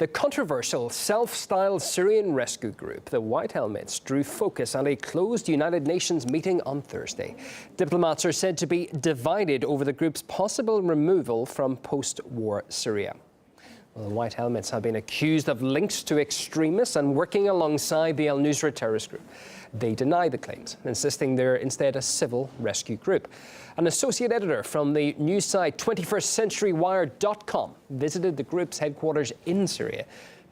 The controversial self-styled Syrian rescue group, the White Helmets, drew focus at a closed United Nations meeting on Thursday. Diplomats are said to be divided over the group's possible removal from post-war Syria. Well, the White Helmets have been accused of links to extremists and working alongside the Nusra terrorist group. They deny the claims, insisting they're instead a civil rescue group. An associate editor from the news site 21stCenturyWire.com visited the group's headquarters in Syria.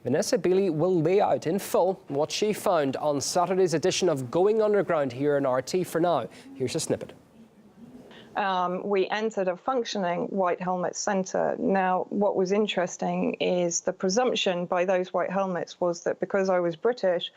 Vanessa Bealey will lay out in full what she found on Saturday's edition of Going Underground here in RT. For now, here's a snippet. We entered a functioning White Helmet Centre. Now, what was interesting is the presumption by those White Helmets was that because I was British,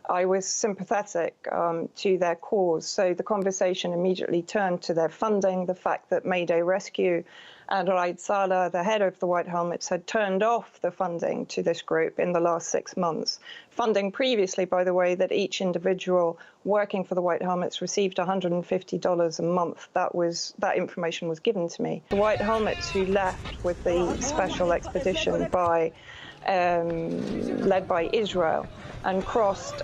I was sympathetic to their cause. So the conversation immediately turned to their funding, the fact that Mayday Rescue and Raid Saleh, the head of the White Helmets, had turned off the funding to this group in the last 6 months. Funding previously, by the way, that each individual working for the White Helmets received $150 a month. That information was given to me. The White Helmets who left with the special expedition led by Israel and crossed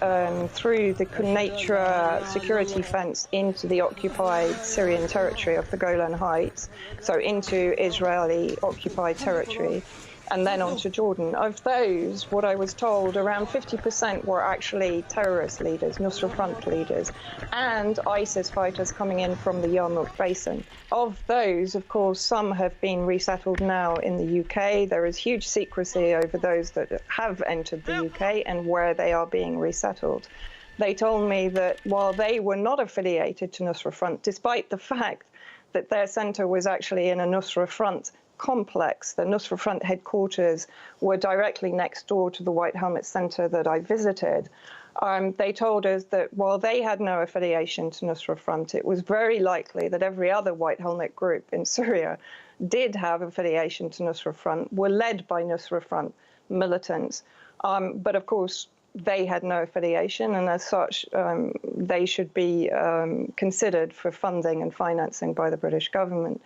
through the Nusra security fence into the occupied Syrian territory of the Golan Heights, so into Israeli occupied territory, and then on to Jordan. Of those, what I was told, around 50% were actually terrorist leaders, Nusra Front leaders, and ISIS fighters coming in from the Yarmouk Basin. Of those, of course, some have been resettled now in the UK. There is huge secrecy over those that have entered the UK and where they are being resettled. They told me that while they were not affiliated to Nusra Front, despite the fact that their centre was actually in a Nusra Front complex, the Nusra Front headquarters were directly next door to the White Helmet Centre that I visited. They told us that while they had no affiliation to Nusra Front, it was very likely that every other White Helmet group in Syria did have affiliation to Nusra Front, were led by Nusra Front militants. But of course, they had no affiliation, and as such, they should be considered for funding and financing by the British government.